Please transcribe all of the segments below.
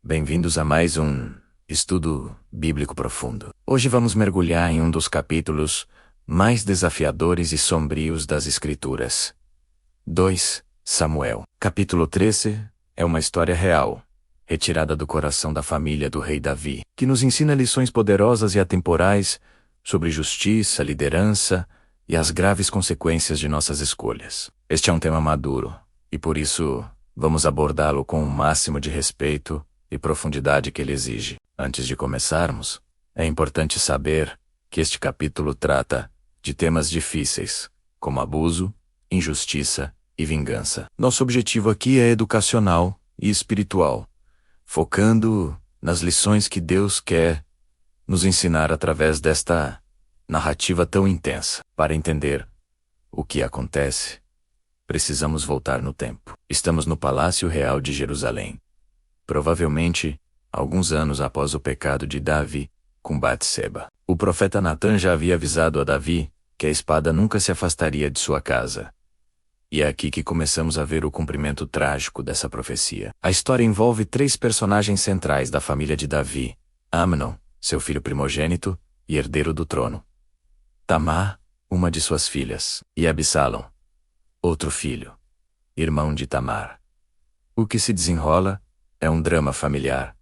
Bem-vindos a mais um estudo bíblico profundo. Hoje vamos mergulhar em um dos capítulos mais desafiadores e sombrios das Escrituras. 2 Samuel. Capítulo 13 é uma história real, retirada do coração da família do rei Davi, que nos ensina lições poderosas e atemporais sobre justiça, liderança e as graves consequências de nossas escolhas. Este é um tema maduro, e por isso vamos abordá-lo com o máximo de respeito e profundidade que ele exige. Antes de começarmos, é importante saber que este capítulo trata de temas difíceis, como abuso, injustiça e vingança. Nosso objetivo aqui é educacional e espiritual, focando nas lições que Deus quer nos ensinar através desta narrativa tão intensa. Para entender o que acontece, precisamos voltar no tempo. Estamos no Palácio Real de Jerusalém, provavelmente alguns anos após o pecado de Davi com Batseba. O profeta Natã já havia avisado a Davi que a espada nunca se afastaria de sua casa. E é aqui que começamos a ver o cumprimento trágico dessa profecia. A história envolve 3 personagens centrais da família de Davi: Amnon, seu filho primogênito e herdeiro do trono; Tamar, uma de suas filhas; e Absalão, outro filho, irmão de Tamar. O que se desenrola é um drama familiar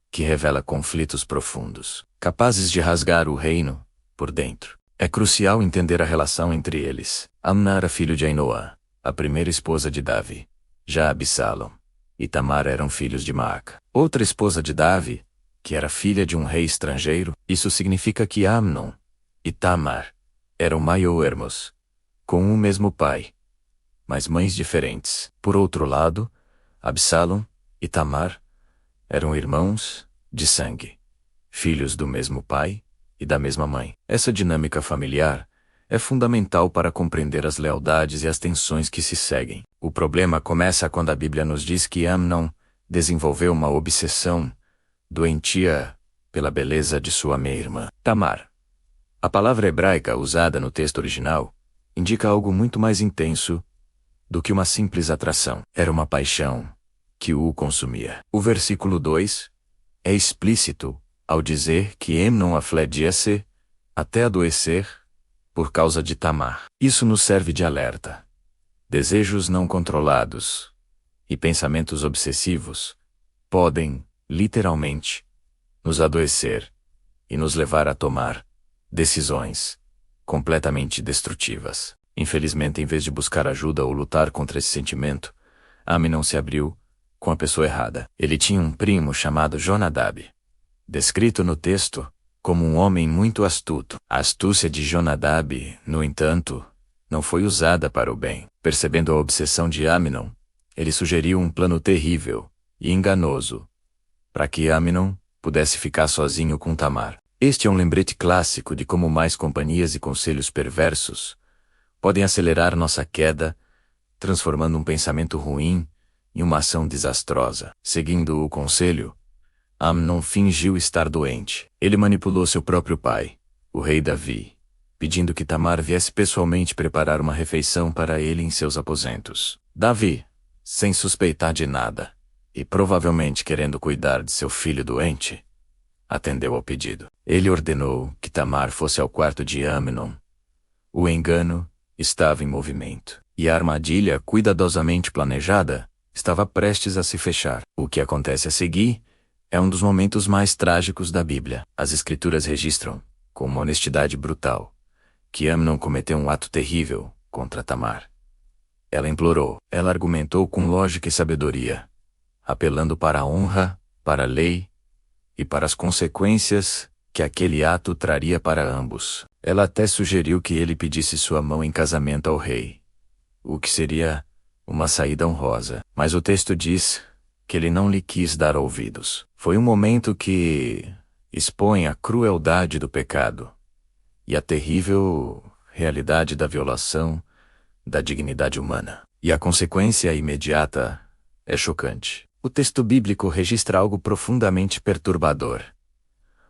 que revela conflitos profundos, capazes de rasgar o reino por dentro. É crucial entender a relação entre eles. Amnon era filho de Ainoã, a primeira esposa de Davi. Já Absalão e Tamar eram filhos de Maaca, outra esposa de Davi, que era filha de um rei estrangeiro. Isso significa que Amnon e Tamar eram meio-irmãos, com o mesmo pai, mas mães diferentes. Por outro lado, Absalão e Tamar eram irmãos de sangue, filhos do mesmo pai e da mesma mãe. Essa dinâmica familiar é fundamental para compreender as lealdades e as tensões que se seguem. O problema começa quando a Bíblia nos diz que Amnon desenvolveu uma obsessão doentia pela beleza de sua meia-irmã, Tamar. A palavra hebraica usada no texto original indica algo muito mais intenso do que uma simples atração. Era uma paixão que o consumia. O versículo 2 é explícito ao dizer que Amnon afligia-se até adoecer por causa de Tamar. Isso nos serve de alerta. Desejos não controlados e pensamentos obsessivos podem, literalmente, nos adoecer e nos levar a tomar decisões completamente destrutivas. Infelizmente, em vez de buscar ajuda ou lutar contra esse sentimento, Amnon se abriu com a pessoa errada. Ele tinha um primo chamado Jonadab, descrito no texto como um homem muito astuto. A astúcia de Jonadab, no entanto, não foi usada para o bem. Percebendo a obsessão de Amnon, ele sugeriu um plano terrível e enganoso para que Amnon pudesse ficar sozinho com Tamar. Este é um lembrete clássico de como mais companhias e conselhos perversos podem acelerar nossa queda, transformando um pensamento ruim em uma ação desastrosa. Seguindo o conselho, Amnon fingiu estar doente. Ele manipulou seu próprio pai, o rei Davi, pedindo que Tamar viesse pessoalmente preparar uma refeição para ele em seus aposentos. Davi, sem suspeitar de nada, e provavelmente querendo cuidar de seu filho doente, atendeu ao pedido. Ele ordenou que Tamar fosse ao quarto de Amnon. O engano estava em movimento, e a armadilha cuidadosamente planejada estava prestes a se fechar. O que acontece a seguir é um dos momentos mais trágicos da Bíblia. As Escrituras registram, com uma honestidade brutal, que Amnon cometeu um ato terrível contra Tamar. Ela implorou, ela argumentou com lógica e sabedoria, apelando para a honra, para a lei e para as consequências que aquele ato traria para ambos. Ela até sugeriu que ele pedisse sua mão em casamento ao rei, o que seria uma saída honrosa. Mas o texto diz que ele não lhe quis dar ouvidos. Foi um momento que expõe a crueldade do pecado e a terrível realidade da violação da dignidade humana. E a consequência imediata é chocante. O texto bíblico registra algo profundamente perturbador.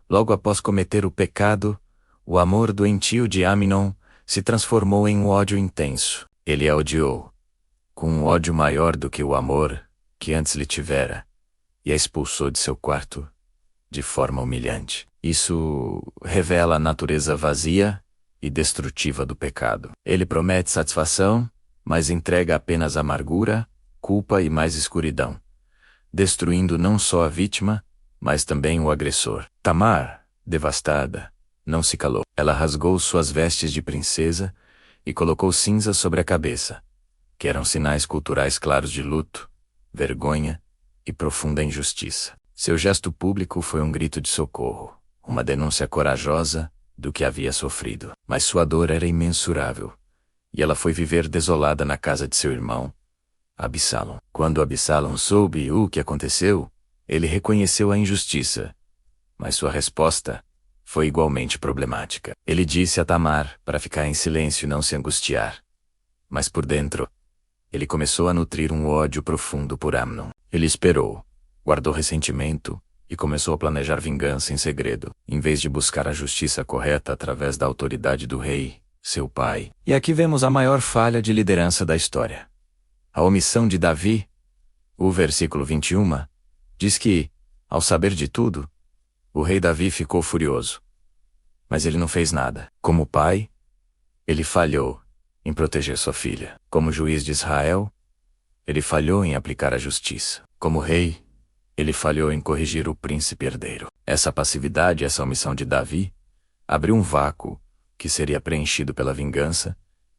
Logo após cometer o pecado, o amor doentio de Amnon se transformou em um ódio intenso. Ele a odiou, com um ódio maior do que o amor que antes lhe tivera, e a expulsou de seu quarto de forma humilhante. Isso revela a natureza vazia e destrutiva do pecado. Ele promete satisfação, mas entrega apenas amargura, culpa e mais escuridão, destruindo não só a vítima, mas também o agressor. Tamar, devastada, não se calou. Ela rasgou suas vestes de princesa e colocou cinzas sobre a cabeça, que eram sinais culturais claros de luto, vergonha e profunda injustiça. Seu gesto público foi um grito de socorro, uma denúncia corajosa do que havia sofrido. Mas sua dor era imensurável, e ela foi viver desolada na casa de seu irmão, Absalão. Quando Absalão soube o que aconteceu, ele reconheceu a injustiça, mas sua resposta foi igualmente problemática. Ele disse a Tamar para ficar em silêncio e não se angustiar. Mas por dentro, ele começou a nutrir um ódio profundo por Amnon. Ele esperou, guardou ressentimento e começou a planejar vingança em segredo, em vez de buscar a justiça correta através da autoridade do rei, seu pai. E aqui vemos a maior falha de liderança da história. A omissão de Davi. O versículo 21 diz que, ao saber de tudo, o rei Davi ficou furioso. Mas ele não fez nada. Como pai, ele falhou em proteger sua filha. Como juiz de Israel, ele falhou em aplicar a justiça. Como rei, ele falhou em corrigir o príncipe herdeiro. Essa passividade, essa omissão de Davi, abriu um vácuo que seria preenchido pela vingança,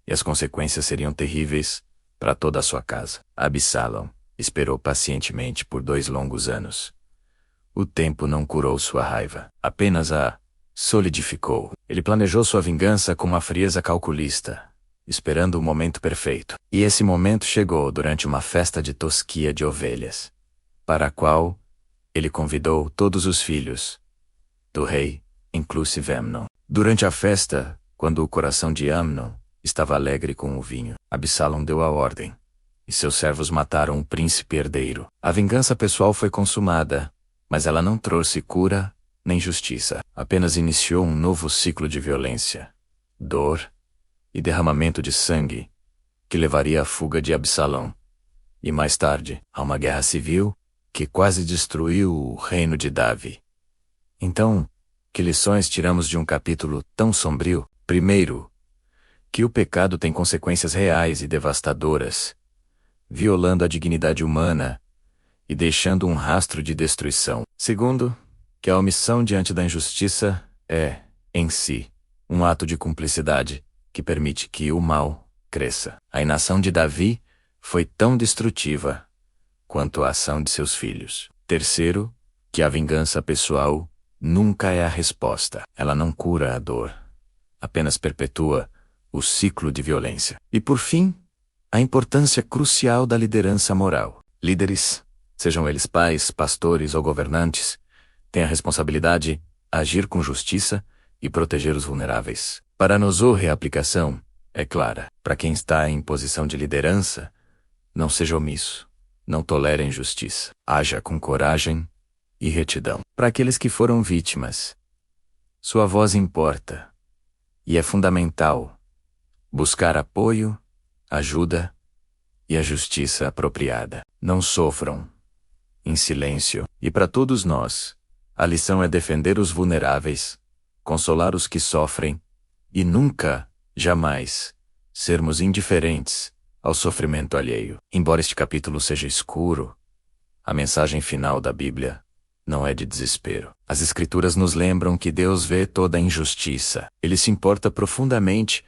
e as consequências seriam terríveis para toda a sua casa. Absalão esperou pacientemente por 2 longos anos. O tempo não curou sua raiva, apenas a solidificou. Ele planejou sua vingança com uma frieza calculista, esperando o momento perfeito. E esse momento chegou durante uma festa de tosquia de ovelhas, para a qual ele convidou todos os filhos do rei, inclusive Amnon. Durante a festa, quando o coração de Amnon estava alegre com o vinho, Absalão deu a ordem, e seus servos mataram o príncipe herdeiro. A vingança pessoal foi consumada, mas ela não trouxe cura nem justiça. Apenas iniciou um novo ciclo de violência, dor e derramamento de sangue, que levaria à fuga de Absalão, e mais tarde, a uma guerra civil que quase destruiu o reino de Davi. Então, que lições tiramos de um capítulo tão sombrio? Primeiro, que o pecado tem consequências reais e devastadoras, violando a dignidade humana e deixando um rastro de destruição. Segundo, que a omissão diante da injustiça é, em si, um ato de cumplicidade que permite que o mal cresça. A inação de Davi foi tão destrutiva quanto a ação de seus filhos. Terceiro, que a vingança pessoal nunca é a resposta. Ela não cura a dor, apenas perpetua o ciclo de violência. E por fim, a importância crucial da liderança moral. Líderes, sejam eles pais, pastores ou governantes, têm a responsabilidade de agir com justiça e proteger os vulneráveis. Para nós, a aplicação é clara. Para quem está em posição de liderança, não seja omisso, não tolere a injustiça, haja com coragem e retidão. Para aqueles que foram vítimas, sua voz importa, e é fundamental buscar apoio, ajuda e a justiça apropriada. Não sofram em silêncio. E para todos nós, a lição é defender os vulneráveis, consolar os que sofrem e nunca, jamais, sermos indiferentes ao sofrimento alheio. Embora este capítulo seja escuro, a mensagem final da Bíblia não é de desespero. As Escrituras nos lembram que Deus vê toda a injustiça. Ele se importa profundamente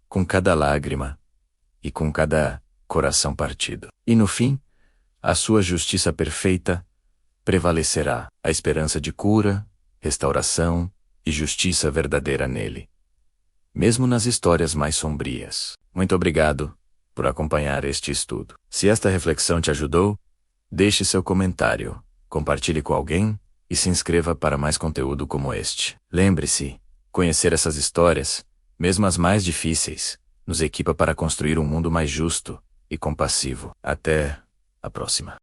com cada lágrima e com cada coração partido. E no fim, a sua justiça perfeita prevalecerá. A esperança de cura, restauração e justiça verdadeira nele, mesmo nas histórias mais sombrias. Muito obrigado por acompanhar este estudo. Se esta reflexão te ajudou, deixe seu comentário, compartilhe com alguém e se inscreva para mais conteúdo como este. Lembre-se, conhecer essas histórias, mesmo as mais difíceis, nos equipa para construir um mundo mais justo e compassivo. Até a próxima.